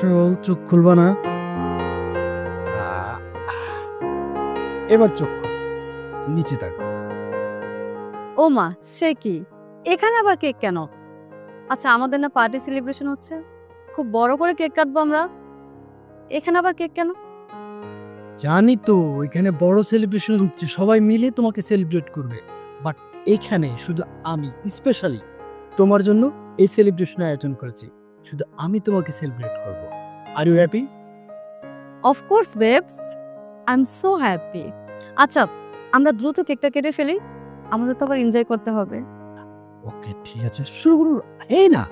বসো, চোখ খুলবা না। এবার চোখ খোল, নিচে তাকাও। ও মা, সে কি? এখানে আবার কেক কেন? আচ্ছা, আমাদের না পার্টি সেলিব্রেশন হচ্ছে, খুব বড় করে কেক কাটবো আমরা। এখানে আবার কেক কেন? জানি তো এখানে বড় সেলিব্রেশন হচ্ছে, সবাই মিলে তোমাকে সেলিব্রেট করবে। বাট এখানে শুধু আমি স্পেশালি তোমার জন্য এই সেলিব্রেশন আয়োজন করেছি। শুধু আমি তোমাকে সেলিব্রেট করব। Are you happy? Of course babes, I am so happy. আচ্ছা, আমরা দ্রুত কেকটা কেটে ফেলি, আমাদের তো আবার এনজয় করতে হবে। ওকে, ঠিক আছে, শুরু করুন। এই না,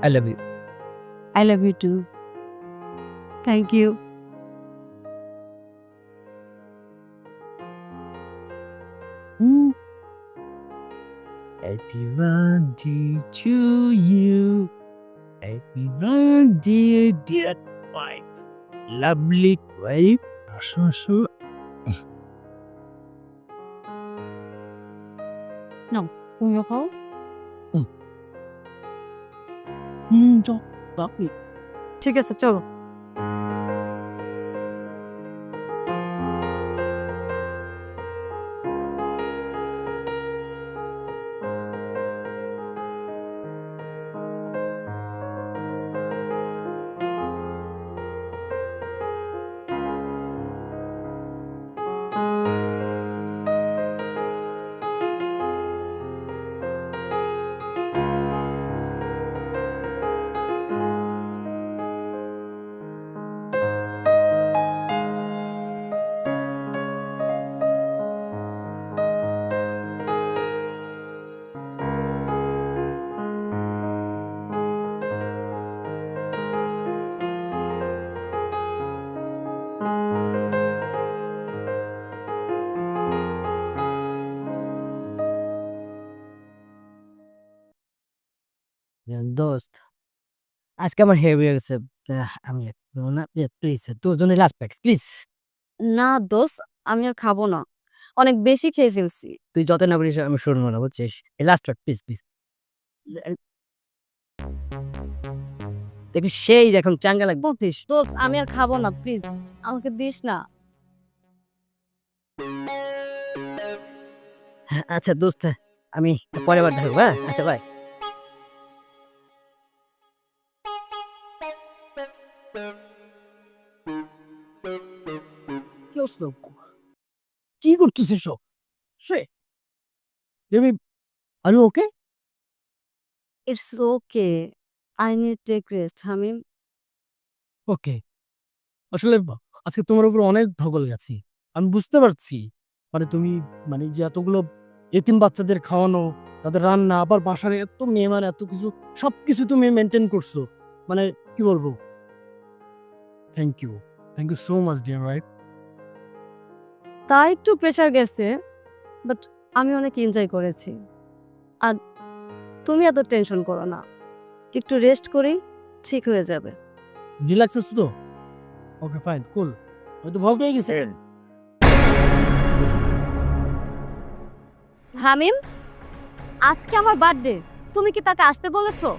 I love you. I love you too. Thank you. Happy birthday to you. Happy birthday, dear wife. Lovely wife. আসো আসো। তুমি খাও। চল, বাপি। ঠিক আছে, চলো। দোস্ত, আজকে আমার হেভি হয়ে গেছে। আমি না প্লিজ, তোর জন্য লাস্ট প্যাক প্লিজ। না দোস্ত, আমি আর খাবো না, অনেক বেশি খেয়ে ফেলছি। তুই যত না বলিস আমি শুনবো না, বুঝছিস? Last pack please please. দেখবি সেই এখন চাঙ্গা লাগবে। বলতিস দোস্ত, আমি আর খাবো না, প্লিজ আমাকে দিস না। আচ্ছা দোস্ত, আমি পরের বার দেখবো। হ্যাঁ, আচ্ছা বাই। কি করতেছিস সব? সে baby, are you okay? It's okay, I need take rest Hamim. Okay. আসলে আজকে তোমার উপর অনেক ধকল গেছি, আমি বুঝতে পারছি। মানে তুমি, মানে যে এতগুলো এতিম বাচ্চাদের খাওয়ানো, তাদের রান্না, আবার বাসার এত মেহমান, এত কিছু, সবকিছু তুমি মেনটেন করছো। মানে কি বলবো, thank you, thank you so much dear wife. তা একটু প্রেশার গেছে, বাট আমি অনেক এনজয় করেছি। আর তুমি এত টেনশন করো না, একটু রেস্ট করেই ঠিক হয়ে যাবে। রিল্যাক্স আছো তো? ওকে ফাইন, কুল। হয়তো ভয় পেয়ে গেছে। হামিম, আজকে আমার বার্থডে, তুমি কি তাকে আসতে বলেছো?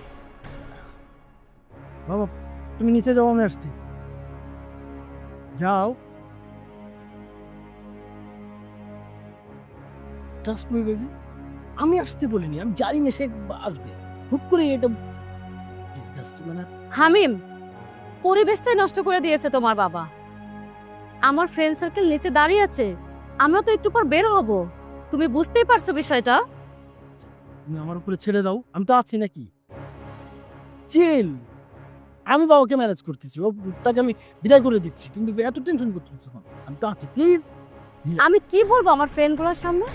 বাবা, তুমি নিচে যাও, আমি আসছি। যাও। ট্রাস্ট মি বেবি, আমি আসতে বলিনি, আমি জানি না সে আসবে। হুট করে এটা ডিসগাস্টিং। মানে হামিম, পরিবেশটাই নষ্ট করে দিয়েছে তোমার বাবা। আমার ফ্রেন্ড সার্কেল নিচে দাঁড়িয়ে আছে, আমরা তো একটু পর বের হব, তুমি বুঝতেই পারছো বিষয়টা। তুমি আমার উপরে ছেড়ে দাও, আমি তো আছি নাকি। চিল, আমি বাবাকে ম্যানেজ করতেছি, ও তাকে আমি বিদায় করে দিচ্ছি। তুমি এত টেনশন করতেছো কেন? আমি তো আছি, প্লিজ। আমি কি বলবো আমার ফ্রেন্ডগুলোর সামনে?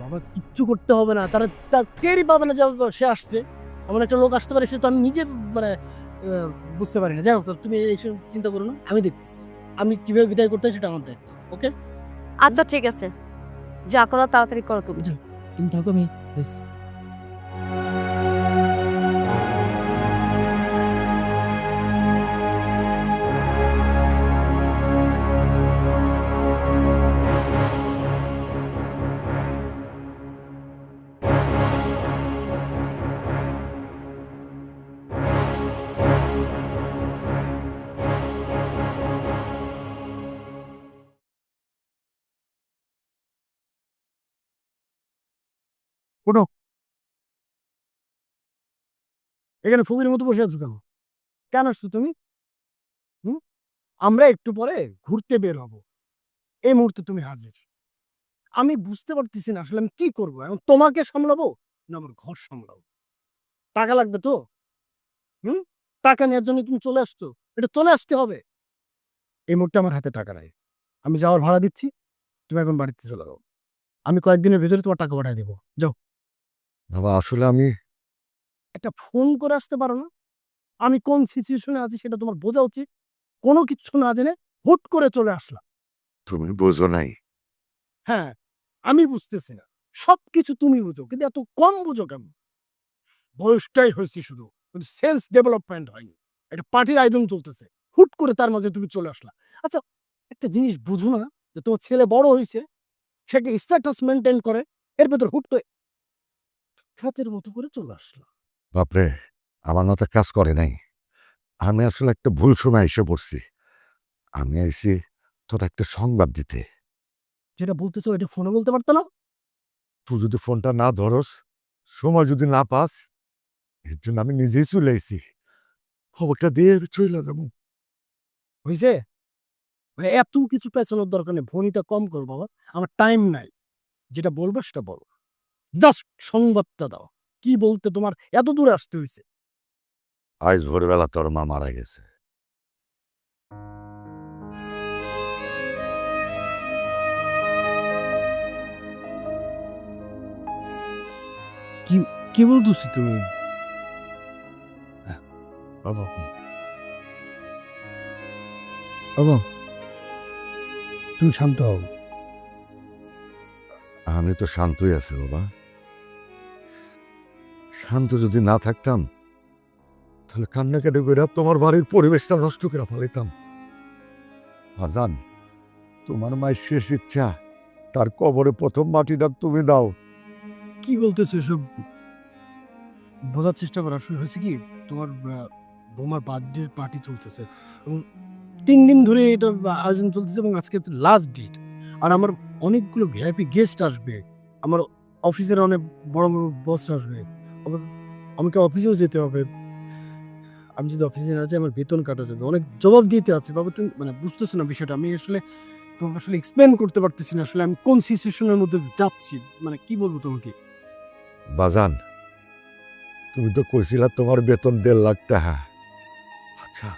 বাবা, কিচ্ছু করতে হবে না, তারা টেরই পাবে না যে সে আসছে। এমন একটা লোক আসতে পারে, সে তো আমি নিজে মানে বুঝতে পারি না। যাই হোক, তুমি এইসব চিন্তা করো না, আমি দেখতেছি আমি কিভাবে বিদায় করতে হয়, সেটা আমার দায়িত্ব। ওকে, আচ্ছা ঠিক আছে, যা করো তাড়াতাড়ি করো তুমি। তুমি থাকো, আমি বেশ। ওঠো। এখানে ফকিরের মতো বসে আছো কেন? কেন আসছো তুমি? হুম? আমরা একটু পরে ঘুরতে বের হব, এই মুহূর্তে তুমি হাজির। আমি বুঝতে পারতেছি না আসলে আমি কি করবো, এখন তোমাকে সামলাবো না আমার ঘর সামলাবো? টাকা লাগবে তো। হুম? টাকা নেওয়ার জন্য তুমি চলে আসছো, এটা চলে আসতে হবে। এই মুহূর্তে আমার হাতে টাকা নাই, আমি যাওয়ার ভাড়া দিচ্ছি, তুমি এখন বাড়িতে চলে যাও। আমি কয়েকদিনের ভিতরে তোমার টাকা পাঠিয়ে দেবো, যাও। বাবা আসলে আমি একটা ফোন করে আসতে পারো না? আমি কোন সিচুয়েশনে আছি সেটা তোমার বোঝা উচিত। কোনো কিছু না জেনে হুট করে চলে আসলাম। তুমি বোঝো নাই। হ্যাঁ, আমি বুঝতেছি না, সবকিছু তুমি বুঝো কিন্তু এত কম বুঝো কেন? বয়সটাই হয়েছে শুধু, কিন্তু সেলস ডেভেলপমেন্ট হয়নি। একটা পার্টির আয়োজন চলতেছে, হুট করে তার মাঝে তুমি চলে আসলা। আচ্ছা, একটা জিনিস বুঝো না যে তোমার ছেলে বড় হয়েছে, সে একটা স্ট্যাটাস মেনটেন করে, এর ভেতর হুট করে খাতের মতো করে চলে আসলো। বাপরে, আমার মাথা কাজ করে নাই। আমি আসলে একটা ভুল সময় এসে পড়ছি। আমি আইছি তোর একটা সংবাদ দিতে। যেটা বলতেছো এটা ফোনে বলতে পারতো না? তুই যদি ফোনটা না ধরস, সময় যদি না পাস, এর জন্য আমি নিজেই চলে আইছি। খবরটা দিয়ে চলে যাবো। হয়েছে? মানে এত কিছু পেছানোর দরকার নেই, ভনিতা কম কর বাবা, আমার টাইম নাই। যেটা বলবো সেটা বলো, জাস্ট সংবাদটা দাও। কি বলতে তোমার এত দূরে আসতে হয়েছে? আজ ভোরবেলা তোর মা মারা গেছে। কি কি বলতেছি তুমি? বাবা বাবা, তুমি শান্ত হও। আমি তো শান্তই আছি বাবা। শান্ত যদি না থাকতাম তাহলে কান্নাকাটি করে তোমার বাড়ির পরিবেশটা নষ্ট করে ফেলাইতাম। আজান, তোমার মায়ের শেষ ইচ্ছা তার কবরে প্রথম মাটিটা তুমি দাও। কি বলতেছো এসব? বোঝার চেষ্টা করো, আসলে হয়েছে কি, তোমার বৌমার বার্থডে পার্টি চলতেছে এবং 3 দিন ধরে এটা আয়োজন চলতেছে এবং আজকে লাস্ট ডেট। আর আমার অনেকগুলো ভিআইপি গেস্ট আসবে, আমার অফিসের অনেক বড় বড় বস আসবে, আবার আমাকে অফিসেও যেতে হবে। আমি যদি অফিসে না যাই আমার বেতন কাটা যাবে, অনেক জবাব দিতে আছে। বাবা তুমি মানে বুঝতেছো না বিষয়টা, আমি আসলে তোমাকে আসলে এক্সপ্লেন করতে পারতেছি না আসলে আমি কোন সিচুয়েশনের মধ্যে যাচ্ছি, মানে কি বলবো তোমাকে। বাজান, তুমি তো কইছিলা তোমার বেতন 1.5 লাখ টাকা। আচ্ছা,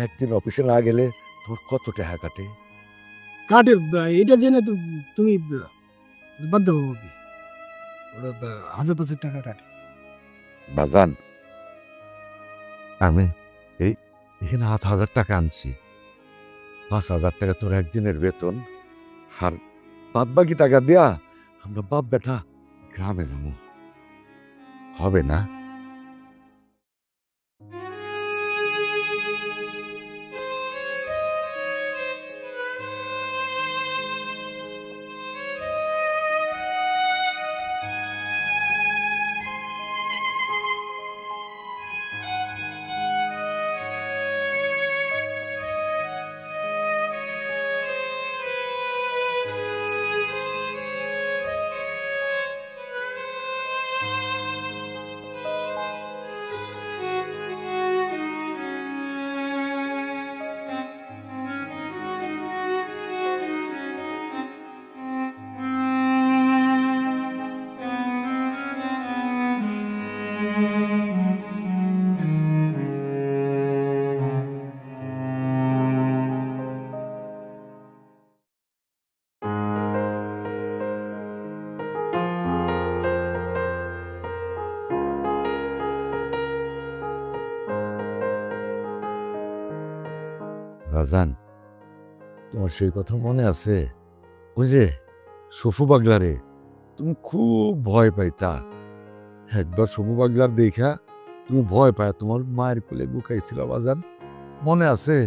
একদিন অফিসে না গেলে তোমার কত টাকা কাটে? কাটে এটা জেনে তো তুমি বাদ দেবো বাবি, ওরা 1000-5,000 টাকা কাটে। বাজান, আমি এই এখানে 8,000 টাকা আনছি। 5,000 টাকা তোর একদিনের বেতন, আর বাদ বাকি টাকা দিয়া আমরা বাপ বেটা গ্রামে যাবো, হবে না? বাজান, তোমার সেই কথা মনে আছে? ওই যে সফু পাগলারে তুমি খুব ভয় পাইতা। একবার সফু পাগলার দেখা তুমি ভয় পায় তোমার মায়ের কোলে লুকাইছিল বাজান, মনে আছে?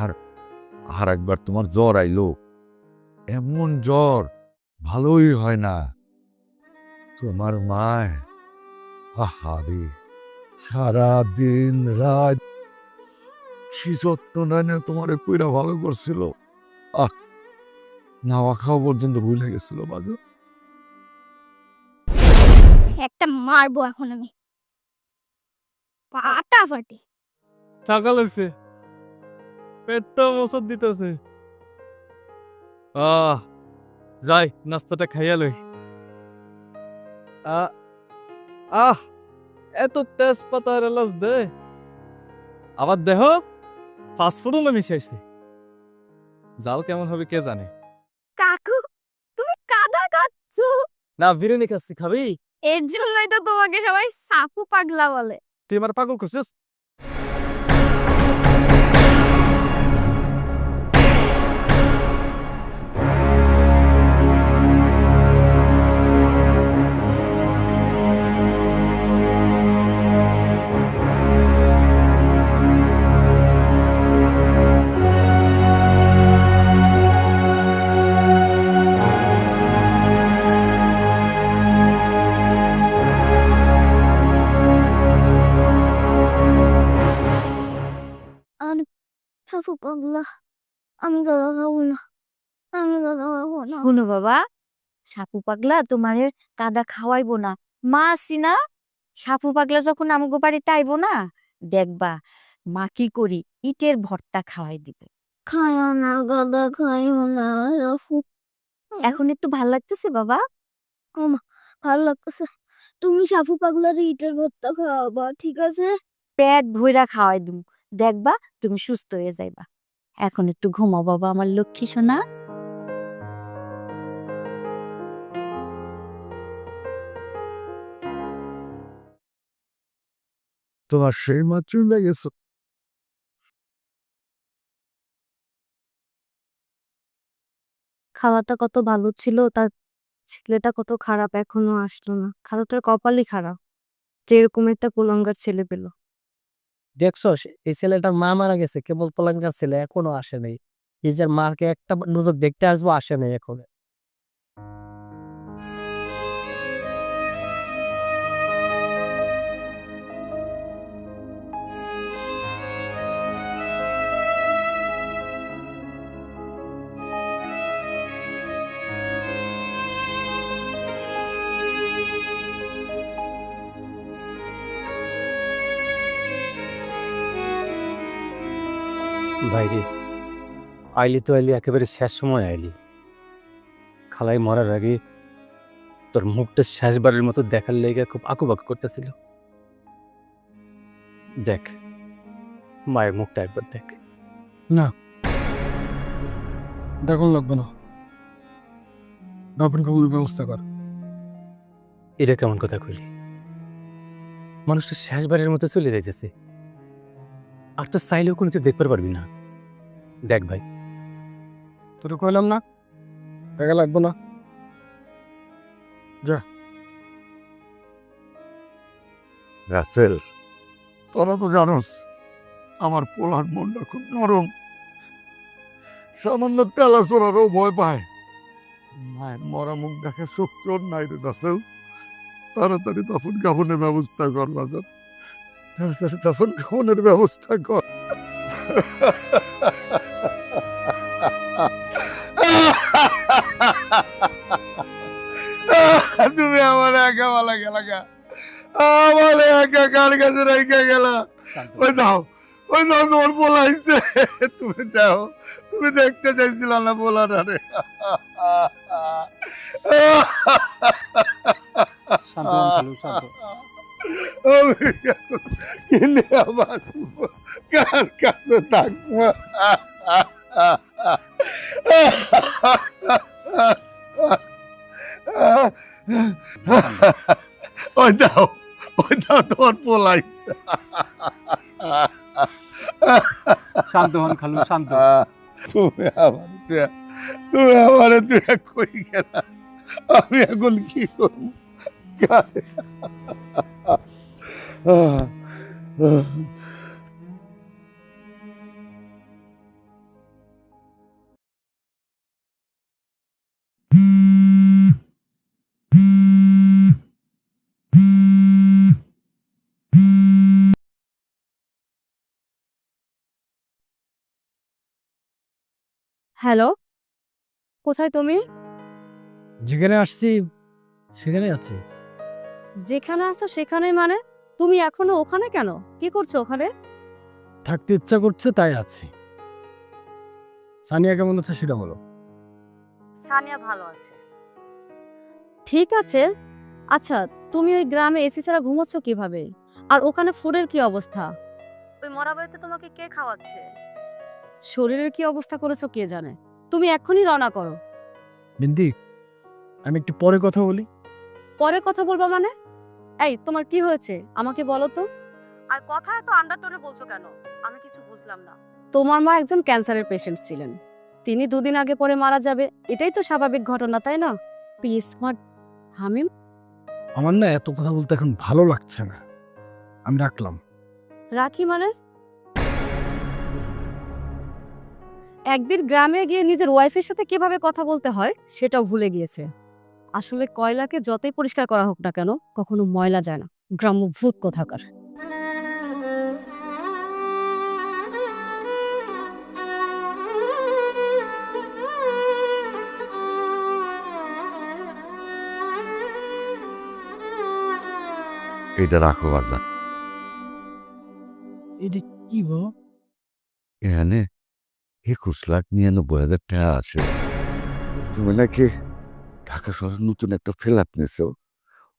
আর আর একবার তোমার জ্বর আইলো, এমন জ্বর ভালোই হয় না। তোমার মায় আহারে সারা দিন রাত কি যত্ন না তোমার কইরা ভালো করছিল। আহ, নাওয়া খাওয়া পর্যন্ত ভুলে গেছিল বাজার। একটা মারবো এখন আমি ফাটাফাটি। সকাল হয়েছে, পেটটা মশার দিতেছে। যাই নাস্তাটা খাইয়া লই। আহ আহ এত তেজপাতা এলাচ দে, আবার দেহ ফাস্টফুডও মিশাইছে। জাল কেমন হবে কে জানে। কাকু তুমি কাদা খাচ্ছ, না বিরিয়ানি খাচ্ছি, খাবি? এর জন্যই তো তোমাকে সবাই সাপু পাগলা বলে। তুই আমার পাগল করছিস? আর সাপু পাগলা, আমি কাদা খাবো না, আমি কাদা খাবো না। শুনো বাবা, সাপু পাগলা তোমার কাদা খাওয়াইবো না, মা আছি না। সাপু পাগলা যখন আমগো বাড়িতে আইবো না, দেখবা মা কি করি ইটের ভর্তা খাওয়াই দিবে। খায়ও না কাদা, খাইও না সাপু। এখন একটু ভাল লাগতেছে বাবা? ভালো লাগতেছে। তুমি সাপু পাগলার ইটের ভর্তা খাওয়াবা, ঠিক আছে? পেট ভইরা খাওয়াই দিম, দেখবা তুমি সুস্থ হয়ে যাইবা। এখন একটু ঘুমাও বাবা আমার লক্ষ্মী সোনা। তোমার সেই মাত্রই লেগেছো। খাওয়াটা কত ভালো ছিল, তার ছেলেটা কত খারাপ, এখনো আসলো না। খালাটার কপালই খারাপ যে এরকম একটা কুলাঙ্গার ছেলে পেল। দেখছো এই ছেলেটার মা মারা গেছে, কেবল পলাঙ্কার ছেলে এখনো আসে নাই। নিজের মাকে একটা নজর দেখতে আসবো, আসে নাই এখনো। ভাইরে, আইলি তো আইলি একেবারে শেষ সময় আইলি। খালাই মরার আগে তোর মুখটা শেষবারের মতো দেখার লেগে খুব আকুবাকু করতেছিল। দেখ, মায়ের মুখটা একবার দেখ। না, দেখুন লাগবে না, দাফন কাপড়ের ব্যবস্থা কর। এটা কেমন কথা কইলি? মানুষটা শেষবারের মতো চলে যাইতেছে, আর তো চাইলেও কোনো দেখতে পারবি না। দেখ ভাই, তোর কইলাম না, টাকা লাগবে না, যা। রাসেল, তোরা তো জানোস আমার পোলার মনটা খুব নরম, সামান্য তেলা চোরারও ভয় পায়। মায়ের মরা মুখ দেখার শক্তি ওর নাই রে রাসেল। তাড়াতাড়ি দাফন কাফনের ব্যবস্থা কর বাজার, তাড়াতাড়ি দাফন কাফনের ব্যবস্থা কর। তুমি আমার একা বলা গেলা গা, আমার একা কার কাছে রেখে গেলা। ওই দাও, ওই দাও, তোমার পোলাইছে। তুমি দেখো, তুমি দেখতে চাইছিল না পোলাটা রে। আমি কিনে আবার কার কাছে থাকবো? ওই দাও, ওই দাও, তোমার পোলাইছে। শান্ত হন খালু, শান্ত। তুমি আমার তুই কই গেলা, আমি এখন কি করবো? হ্যালো, কোথায় তুমি? যেখানে আসছি সেখানে আছে। যেখানে আছো সেখানেই মানে? তুমি এখনো ওখানে কেন? কি করছো ওখানে? থাকতে ইচ্ছা করছে তাই আছি। সানিয়া কেমন আছে সেটা বলো। সানিয়া ভালো আছে। ঠিক আছে। আচ্ছা, তুমি ওই গ্রামে এসি ছাড়া ঘুমোচ্ছ কিভাবে? আর ওখানে ফুডের কি অবস্থা? ওই মরা বাড়িতে তোমাকে কে খাওয়াচ্ছে? শরীরের কি অবস্থা করেছো কে জানে। তুমি এক্ষুনি রওনা করো। বিন্দি, আমি একটু পরে কথা বলি। পরে কথা বলবা মানে? এই তোমার কি হয়েছে আমাকে বলো তো। আর কথা এত আন্ডারটোনে বলছো কেন? আমি কিছু বুঝলাম না। তোমার মা একজন ক্যান্সারের পেশেন্ট ছিলেন, তিনি 2 দিন আগে পরে মারা যাবে, এটাই তো স্বাভাবিক ঘটনা, তাই না? প্লিজ স্মার্ট হামিম। আমার না এত কথা বলতে এখন ভালো লাগছে না, আমি রাখলাম। রাখি মানে? একদিন গ্রামে গিয়ে নিজের ওয়াইফের সাথে কিভাবে কথা বলতে হয় সেটাও ভুলে গিয়েছে। আসলে কয়লাকে যতই পরিষ্কার করা হোক না কেন, কখনো ময়লা যায় না। গ্রাম্য ভূত কোথাকার। এটা রাখো বাজান। এটা কি গো? এখানে 21,99,000 টাকা আছে। তুমি নাকি ঢাকা শহরে নতুন একটা ফ্ল্যাট নিছো,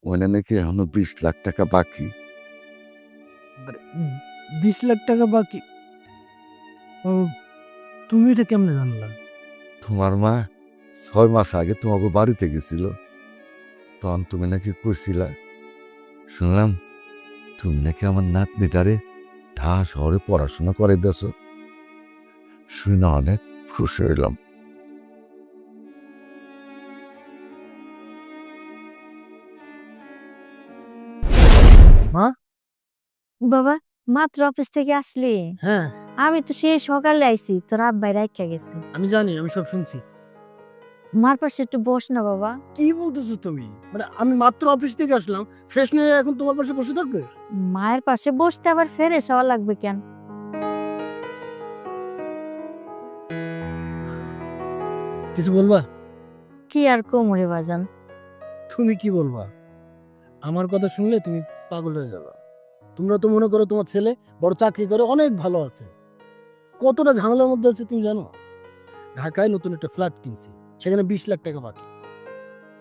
ওখানে নাকি এখনো 20 লাখ টাকা বাকি। 20 লাখ টাকা বাকি? ও, তুমি এটা কেমনে জানলা? তোমার মা 6 মাস আগে তোমাকে বাড়িতে গেছিল, তখন তুমি নাকি কইছিলা, শুনলাম তুমি নাকি আমার নাতনিটারে ঢাকা শহরে পড়াশোনা করে দেছ। শুনে অনেক খুশি হইলাম। বাবা, মাত্র অফিস থেকে আসলি? হ্যাঁ, আমি তো সেই সকালে আইছি, তোর আব্বাই রাইখা গেছে। আমি জানি, আমি সব শুনছি। মার পাশে একটু বস না বাবা। কি বলতেছো তুমি? মানে আমি মাত্র অফিস থেকে আসলাম, ফ্রেশ নিয়ে এখন তোমার পাশে বসে থাকবে? মায়ের পাশে বসতে আবার ফেরে হওয়া লাগবে কেন? কিছু বলবা? কি আর কোমরে বাজান। তুমি কি বলবা? আমার কথা শুনলে তুমি পাগল হয়ে যাবে। তোমরা তো মনে করো তোমার ছেলে বড় চাকরি করে অনেক ভালো আছে, কতটা ঝামেলার মধ্যে আছে তুমি জানো? ঢাকায় নতুন একটা ফ্ল্যাট কিনছি, সেখানে 20 লাখ টাকা বাকি।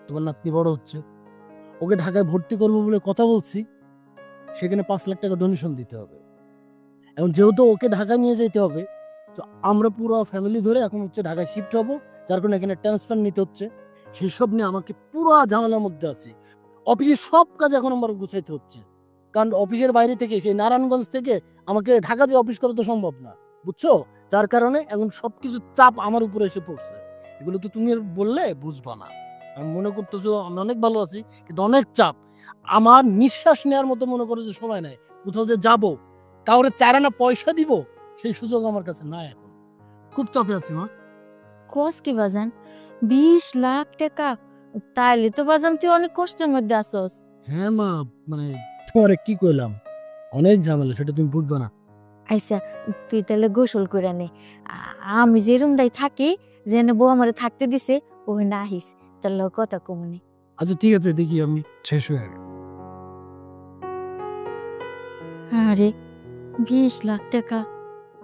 তোমার নাতনি বড় হচ্ছে, ওকে ঢাকায় ভর্তি করবো বলে কথা বলছি, সেখানে 5 লাখ টাকা ডোনেশন দিতে হবে। এখন যেহেতু ওকে ঢাকায় নিয়ে যেতে হবে, তো আমরা পুরো ফ্যামিলি ধরে এখন হচ্ছে ঢাকায় শিফট হবো, যার কারণে এখানে ট্রান্সফার নিতে হচ্ছে। সেই সব নিয়ে আমাকে পুরো ঝামেলার মধ্যে আছি। অফিসের সব কাজ এখন আমার গুছাইতে হচ্ছে, কারণ অফিসের বাইরে থেকে সেই নারায়ণগঞ্জ থেকে আমাকে ঢাকা যে অফিস করা তো সম্ভব না, বুঝছো? যার কারণে এখন সবকিছু চাপ আমার উপরে এসে পড়ছে। এগুলো তো তুমি আর বললে বুঝবা না। আমি মনে করতেছো আমি অনেক ভালো আছি, কিন্তু অনেক চাপ। আমার নিঃশ্বাস নেওয়ার মতো মনে করো যে সময় নাই। কোথাও যে যাবো, কাউরে 4 আনা পয়সা দিব, সেই সুযোগ আমার কাছে নাই এখন। খুব চাপে আছি মা। কোস কি বাজান? 20 লাখ টাকা? তাইলে তো বাজান তুই অনেক কষ্টের মধ্যে আসস। হ্যাঁ মা, মানে তোমার কি কইলাম, অনেক ঝামেলা, সেটা তুমি বুঝবে না। আইসা, তুই তাহলে গোসল করে নে। আমি যে রুমটাই থাকি, যেন বউ আমারে থাকতে দিছে, ওই না আহিস, তোর লগে কথা কমনি। আচ্ছা ঠিক আছে, দেখি আমি শেষ হয়ে গেল। আরে 20 লাখ টাকা,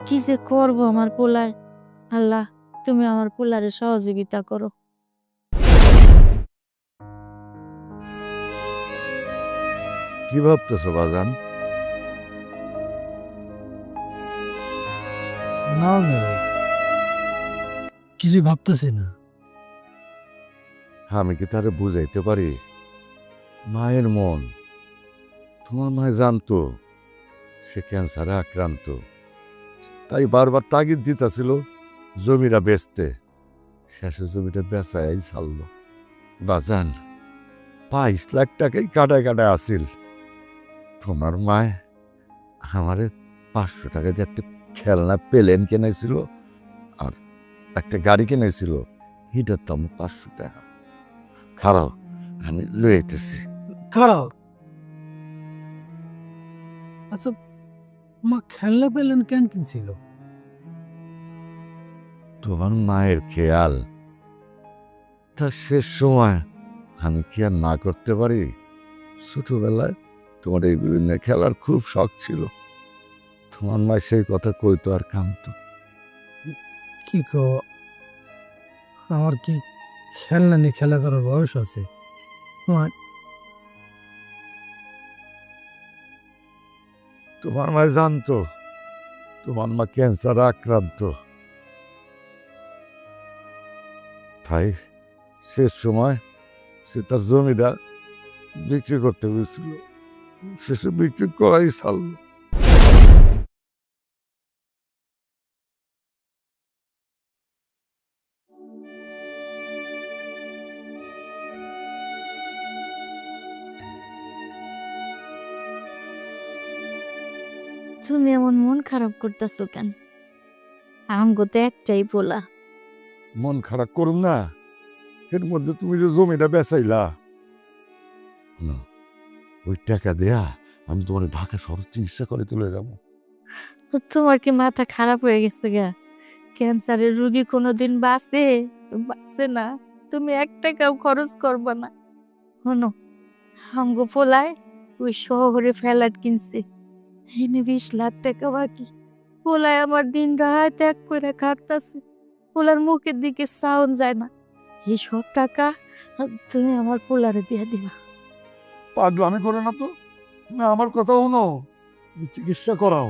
কি যে করবো আমার পোলায়। আল্লাহ, তুমি আমার পোলারে সহযোগিতা করো। কি ভাবতেছো বাজান? না না, কিছুই ভাবতেছি না। আমি কি তারে বুঝাইতে পারি? মায়ের মন, তোমার মায় জানতো সে ক্যান্সারে আক্রান্ত, তাই বারবার তাগিদ দিতেছিল জমিটা বেচতে। শেষে জমিটা বেচাই ছাড়লো। বাজান 22 লাখ টাকাই কাটায় কাটায় আসিল। তোমার মায় আমারে 500 টাকা দিয়ে একটা খেলনা প্লেন কিনেছিল আর একটা গাড়ি কিনেছিল, এটার দাম 500 টাকা। খারাপ, আমি লইতেছি। খারাপ। আচ্ছা মা খেলনা পেলেন কেন কিনছিল? তোমার মায়ের খেয়াল, তার শেষ সময় আমি কি আর না করতে পারি? ছোটবেলায় তোমার এইগুলি নিয়ে খেলার খুব শখ ছিল। তোমার মা সেই কথা কইতো আর কামতো। কি কো, আমার কি খেলনা নিয়ে খেলা করার বয়স আছে? তোমার তোমার মা জানতো তোমার মা ক্যান্সার আক্রান্ত, তাই শেষ সময় সে তার জমিটা বিক্রি করতে গেছিল, শেষে বিক্রি করাই ছাড়লো। তুমি এমন মন খারাপ করতেছো কেন? আমগো তো একটাই পোলা। মন খারাপ করুন না, এর মধ্যে তুমি যে জমিটা বেচাইলা, না, ওই টাকা দেয়া আমি তোমার ঢাকা শহরে চিকিৎসা করে তুলে যাবো। তোমার কি মাথা খারাপ হয়ে গেছে গা? ক্যান্সারের রোগী কোনোদিন বাঁচে? বাঁচে না। তুমি 1 টাকাও খরচ করবা না। শোনো, আমগো পোলায় ওই শহরে ফ্ল্যাট কিনছে, এনে 20 লাখ টাকা বাকি। পোলায় আমার দিন রাত এক করে কাটতাছে, পোলার মুখের দিকে সাউন্ড যায় না। এই সব টাকা তুমি আমার পোলারে দিয়ে দিবা। পাগলামি করে না তো, তুমি আমার কথা শোনো, তুমি চিকিৎসা করাও।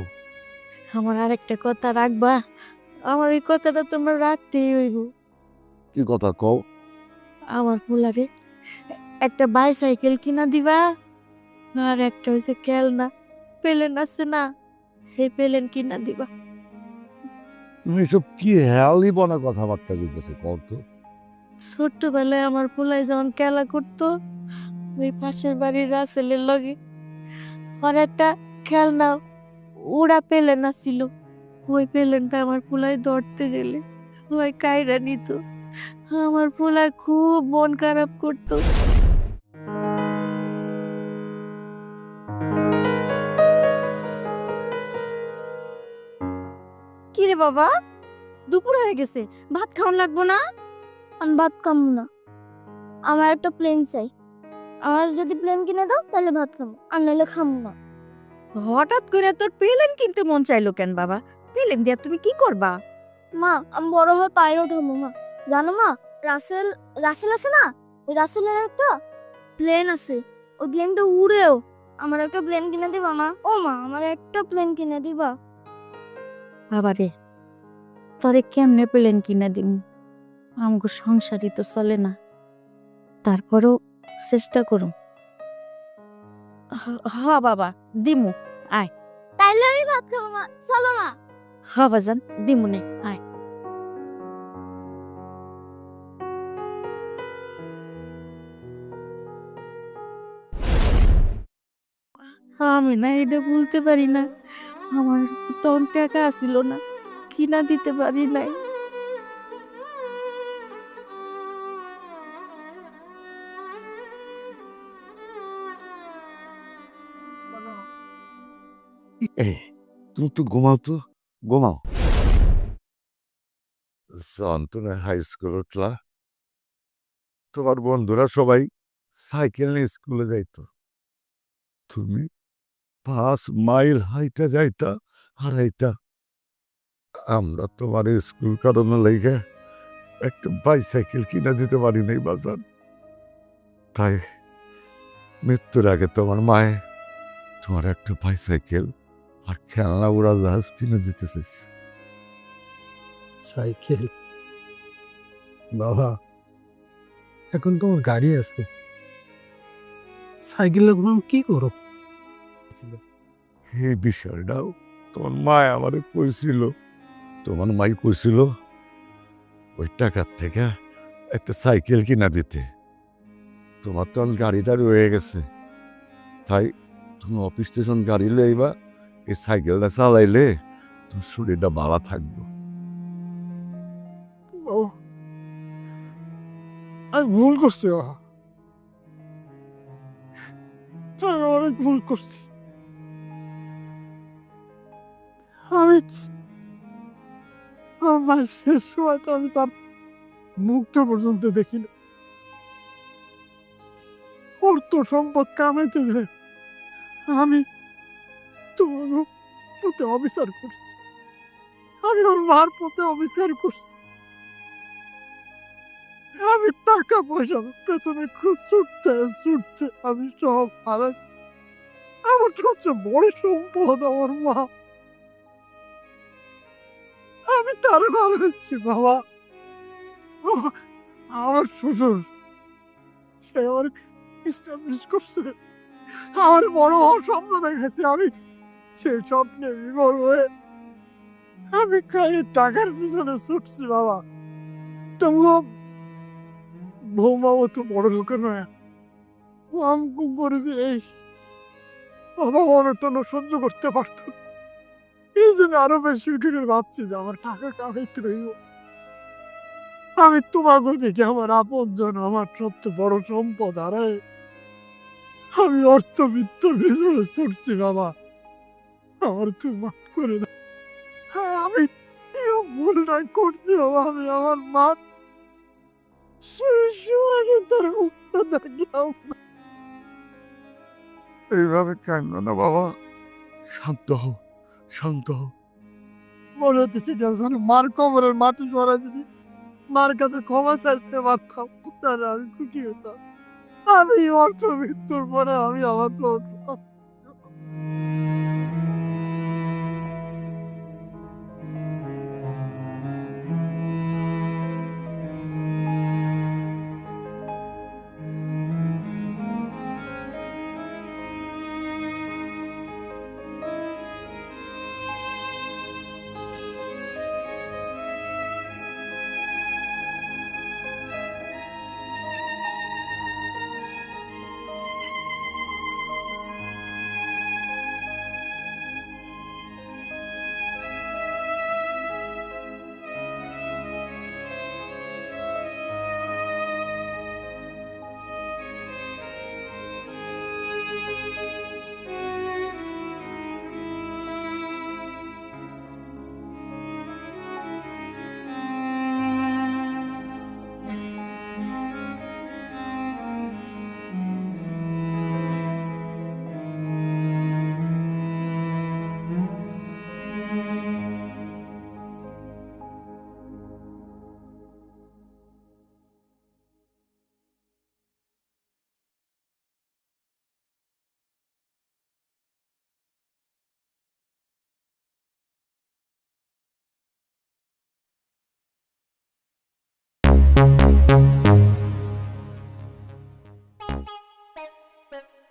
আমার আরেকটা কথা রাখবা, আমার এই কথাটা তোমার রাখতেই হইব। কি কথা কও? আমার পোলারে একটা বাইসাইকেল কিনা দিবা, আর একটা হইছে খেলনা পেলেন আছে না, সেই পেলেন কিনা দিবা। তুমি এসব কি হেয়ালি বনা কথাবার্তা বলতেছো কও তো? ছোট্টবেলায় আমার পোলায় যখন খেলা করতো ওই পাশের বাড়ির রাসেলের লগে, আর একটা খেলনা ওরা পেলেন ছিল, ওই পেলেনটা আমার পোলায় ধরতে গেলে ওই কায়রা নিত। আমার পোলায় খুব মন খারাপ করতো। কি রে বাবা, দুপুর হয়ে গেছে, ভাত খাওয়ান লাগবো না? আমি ভাত খাবো না, আমার একটা প্লেন চাই। আমার যদি প্লেন কিনে দাও তাহলে ভাত খাবো, আর নাহলে খাবো না। হঠাৎ করে তোর প্লেন কিনতে মন চাইলো কেন বাবা? প্লেন দিয়া তুমি কি করবা? মা, আমি বড় হয়ে পাইলট হবো মা। জানো মা, রাসেল রাসেল আছে না, ওই রাসেলের একটা প্লেন আছে, ওই প্লেনটা উড়েও। আমার একটা প্লেন কিনে দিবা মা? ও মা, আমার একটা প্লেন কিনে দিবা? বাবা রে, তোরে কেমনে প্লেন কিনা দিম? আমগো সংসারই তো চলে না, তারপরও চেষ্টা করো। হ বাবা, দিমু, আয়। তাইলে আমি ভাত খাবো মা, চলো মা। হ বাজান, দিমু নে, আয়। আমি না এটা বলতে পারি না, আমার তখন টাকা আসিল না, কিনা দিতে পারি নাই। এই, তুমি তো ঘুমাও তো, ঘুমাও। যন্ত্রণা হাই স্কুল উঠলা, তোমার বন্ধুরা সবাই সাইকেল নিয়ে স্কুলে যাইতো, তুমি 5 মাইল হাইটা যাইতা আর আইতা। আমরা তোমার স্কুল কারণে লেগে একটা বাইসাইকেল কিনে দিতে পারি নাই বাজার, তাই মৃত্যুর আগে তোমার মায়ে তোমার একটা বাইসাইকেল আর খেলনা উড়াজাহাজ কিনে দিতে চাইছে। সাইকেল? বাবা, এখন তোমার গাড়ি আছে, সাইকেলের কোনো কি করো? এই বিষয়টাও তোমার মায় আমারে কইছিল। তোমার মাই কইছিল ওই টাকার থেকে একটা সাইকেল কিনা দিতে। তোমার তো গাড়িটা রয়ে গেছে, তাই তুমি অফিস স্টেশন গাড়ি লইবা, এই সাইকেলটা চালাইলে তোমার শরীরটা ভালো থাকবে। আমি ভুল করছি বাবা, আমি অনেক ভুল করছি। আমি আমার শেষ সময়টা আমি তার মুখটা পর্যন্ত দেখিনি। ও অর্থ সম্পদ কামাইতে যে আমি তোমার প্রতি অবিচার করছি, আমি ওর মার প্রতি অবিচার করছি, আমি টাকা পয়সার পেছনে খুব ছুটতে আমি সব হারাচ্ছি। আমার সবচেয়ে বড় সম্পদ আমার মা, আমি তার হারাচ্ছি বাবা। আমার শ্বশুর সে আমার এস্টাবলিশ করছে, আমার বড় হওয়ার স্বপ্ন দেখেছি, আমি সেই স্বপ্নে বিভোর হয়ে আমি খাই টাকার পিছনে ছুটছি বাবা। তবুও বৌমাও তো বড় লোকের নয়, আমি খুব গরিবের এই বাবা অনটন সহ্য করতে পারত না। এই জন্য আরো বেশি করে ভাবছি যে আমার টাকা কামাইতে রইব। আমি তোমাকে দেখে আমার আপন জন, আমার সবচেয়ে বড় সম্পদ হারায় আমি অর্থবিত্ত ভিতরে ছুটছি বাবা। আমার তুমি মাফ করে দাও, আমি ভুল না করছি বাবা। আমি আমার মা সুযোগে তার উত্তর দেখলাম। এইভাবে কেন না বাবা, শান্ত হও, শান্ত হও। মনে হচ্ছে যেন মার কবরের মাটি সরা যদি মার কাছে ক্ষমা চাইতে পারতাম তাহলে আমি খুশি হতাম। আমি অর্থ মৃত্যুর পরে আমি আমার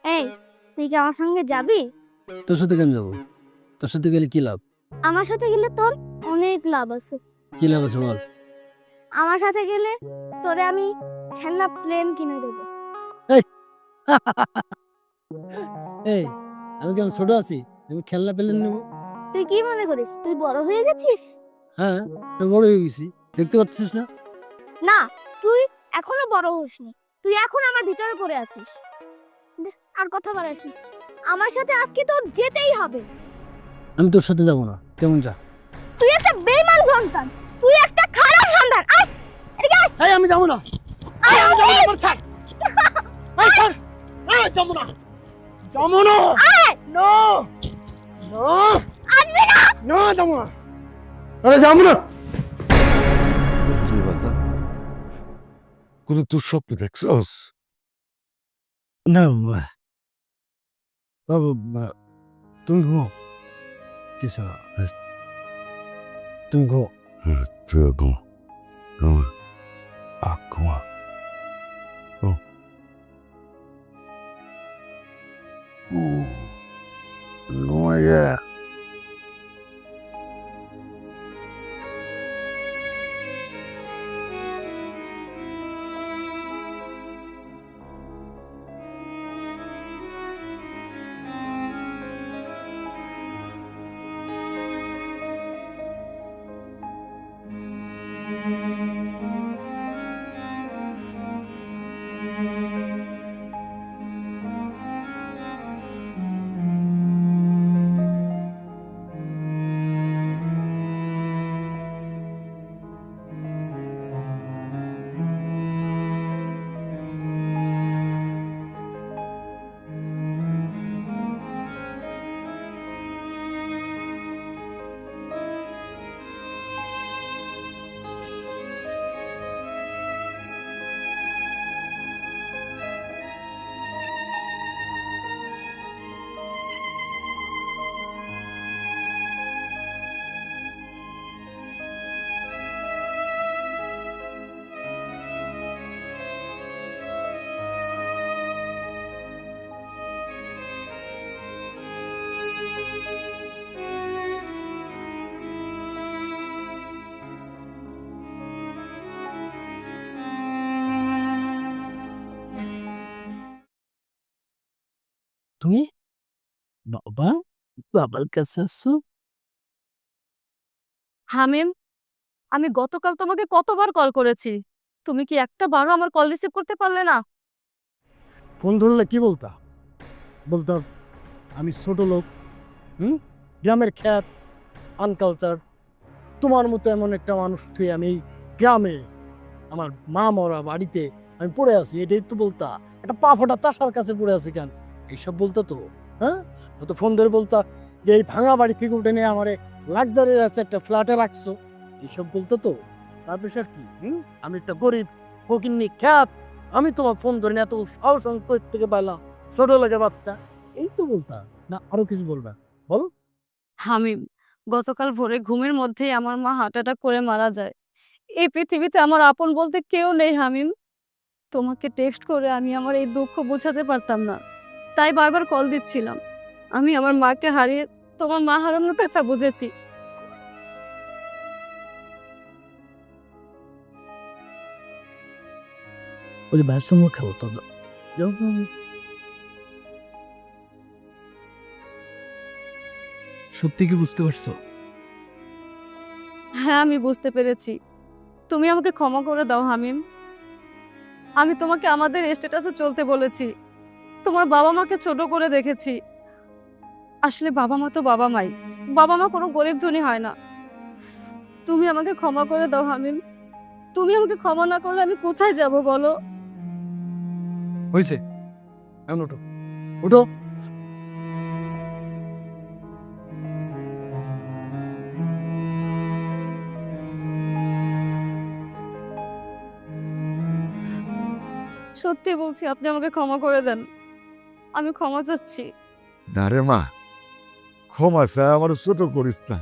এই তুই কি আমার সঙ্গে যাবি? তোর সাথে কেন যাবো? তোর সাথে গেলে কি লাভ? আমার সাথে গেলে তোর অনেক লাভ আছে। কি লাভ আছে বল? আমার সাথে গেলে তোরে আমি খেলনা প্লেন কিনে দেবো। এই, আমি কেমন ছোট আছি আমি খেলনা পেলেন নেবো? তুই কি মনে করিস তুই বড় হয়ে গেছিস? হ্যাঁ, আমি বড় হয়ে গেছি, দেখতে পাচ্ছিস না? না, তুই এখনো বড় হসনি, তুই এখন আমার ভিতরে পড়ে আছিস। আর কথা বলিস না। আমার সাথে আজকে তোর যেতেই হবে। আমি তোর সাথে যাবো না, কেমন যা। তুই একটা বেঈমান সন্তান, তুই একটা খারাপ সন্তান। আয় এদিকে আয়। এই আমি যাবো না, আয়, আমি যাবো না, আয়। আমার ছাড়। এই ছাড়, এই যাবো না, যাবো না, আয়। না, না, আসবি না। না, যাবো না, আরে যাবো না। কি বাজান, কোনো দুঃস্বপ্ন দেখছস? না বাবু, তুমি ঘুমো, কিছু না। তুমি ঘুমো। তুই ঘুম, ঘুমা, ঘুমা। ঘুমাইয়া তুমি বাবা বাবার কাছে আসছো? হামিম, আমি গতকাল তোমাকে কতবার কল করেছি, তুমি কি একটা বারও আমার কল রিসিভ করতে পারলে না? ফোন ধরলে কি বলতা? বলতাম আমি ছোট লোক, গ্রামের খ্যাত, আনকালচার। তোমার মতো এমন একটা মানুষ তুই আমি এই গ্রামে আমার মা মরা বাড়িতে আমি পড়ে আছি, এটাই তো বলতা? একটা পা ফোটা চাষার কাছে পড়ে আছি কেন? এইসব বলতো তো? হ্যাঁ, তো ফোন ধরে বলতা যে এই ভাঙা বাড়ি থেকে উঠে নিয়ে আমারে লাক্সারি আছে একটা ফ্ল্যাটে রাখছো, এইসব বলতো তো? তারপর আর কি, আমি একটা গরিব ফকিন্নি খ্যাত, আমি তোমার ফোন ধরে নিয়ে এত সাহস থেকে পাইলাম, ছোট লাগে বাচ্চা, এই তো বলতা? না আরো কিছু বলবা? বলো। হামিম, গতকাল ভোরে ঘুমের মধ্যেই আমার মা হার্ট অ্যাটাক করে মারা যায়। এই পৃথিবীতে আমার আপন বলতে কেউ নেই হামিম। তোমাকে টেক্সট করে আমি আমার এই দুঃখ বোঝাতে পারতাম না, তাই বারবার কল দিচ্ছিলাম। আমি আমার মাকে হারিয়ে তোমার মা হারানোর কথা বুঝেছি। ওই ভাইয়ের সঙ্গে খাবো তো সত্যি কি বুঝতে পারছো? হ্যাঁ, আমি বুঝতে পেরেছি। তুমি আমাকে ক্ষমা করে দাও হামিম। আমি তোমাকে আমাদের স্ট্যাটাসে চলতে বলেছি, তোমার বাবা মাকে ছোট করে দেখেছি। আসলে বাবা মা তো বাবা মাই, বাবা মা কোনো গরিব ধনী হয় না। তুমি আমাকে ক্ষমা করে দাও হামিম। তুমি আমাকে ক্ষমা না করলে আমি কোথায় যাব বলো? হয়েছে, এখন ওঠো, ওঠো। সত্যি বলছি, আপনি আমাকে ক্ষমা করে দেন, আমি ক্ষমা চাচ্ছি। না রে মা, ক্ষমা চায় আমার ছোট করিস না।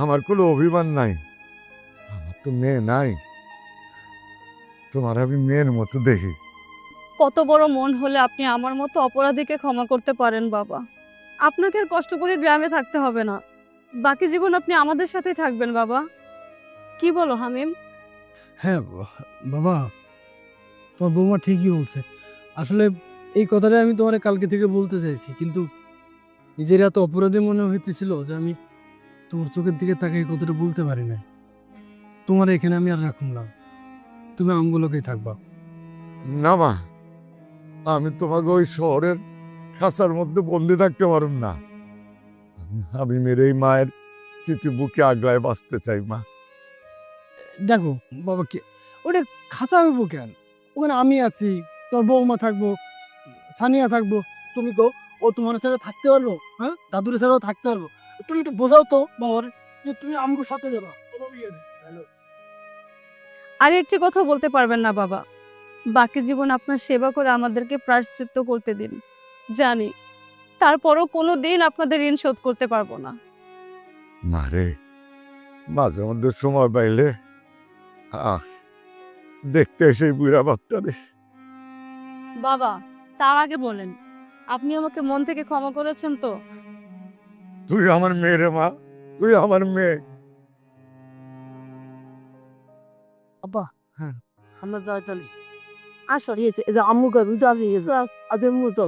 আমার কোনো অভিমান নাই, আমার তো মেয়ে নাই, তোমার আমি মেয়ের মতো দেখি। কত বড় মন হলে আপনি আমার মতো অপরাধীকে ক্ষমা করতে পারেন বাবা? আপনাকে আর কষ্ট করে গ্রামে থাকতে হবে না, বাকি জীবন আপনি আমাদের সাথেই থাকবেন বাবা। কি বলো হামিম? হ্যাঁ বাবা, তোমার বৌমা ঠিকই বলছে। আসলে এই কথাটা আমি তোমার কালকে থেকে বলতে চাইছি, কিন্তু নিজের এত অপরাধী মনে হইতেছিল যে আমি তোমার চোখের দিকে তাকাই কথাটা বলতে পারি না। তোমার এখানে আমি আর রাখুন না, তুমি আমগুলোকেই থাকবা। না মা, আমি তোমাকে ওই শহরের খাঁচার মধ্যে বন্দি থাকতে পারুম না। আমি মেরে এই মায়ের স্মৃতি বুকে আগলায় বাঁচতে চাই মা। দেখো বাবাকে, ওটা খাঁচা হইব কেন? ওখানে আমি আছি, তোর বৌমা থাকবো, সানিয়া থাকবো। তুমি তো ও তোমার ছাড়া থাকতে পারবো? হ্যাঁ, দাদুর ছাড়াও থাকতে পারবো? তুমি একটু বোঝাও তো বাবার যে তুমি আমগো সাথে যাবা। আর একটি কথা বলতে পারবেন না বাবা? বাকি জীবন আপনার সেবা করে আমাদেরকে প্রায়শ্চিত্ত করতে দিন। জানি তারপরও কোনো দিন আপনাদের ঋণ শোধ করতে পারবো না। মা রে, মাঝে মধ্যে সময় পাইলে দেখতে সেই বুড়া বাচ্চারে। বাবা, তার আগে বলেন, আপনি আমাকে মন থেকে ক্ষমা করেছেন তো? তুই আমার মেয়ে রে মা, তুই আমার মেয়ে। আব্বা, হ্যাঁ আমরা যাই তাহলে। আসো হয়েছে, এই যে আম্মু গাবি তো আছে, আজ আম্মু তো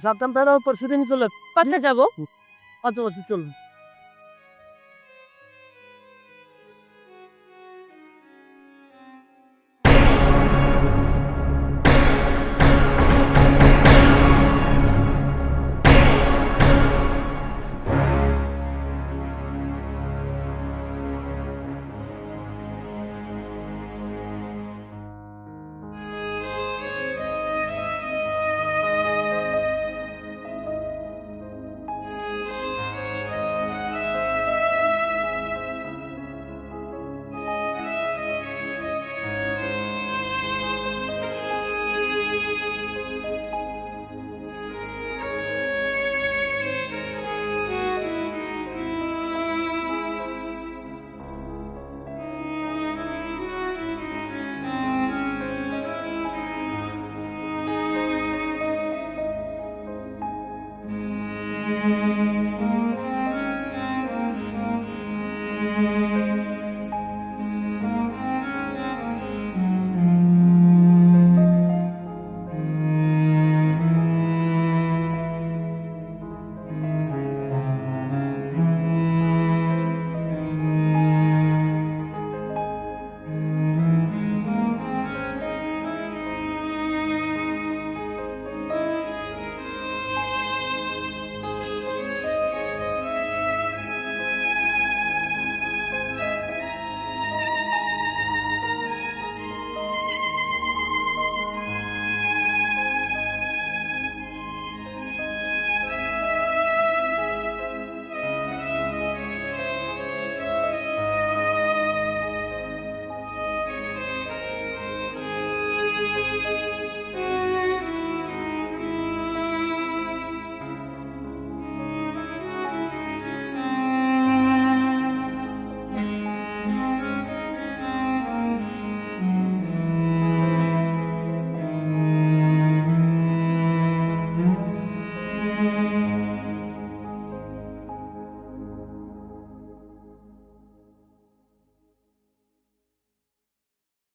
সাবধান তারা পরশু দিন চলে পাশে যাবো। আচ্ছা চলুন।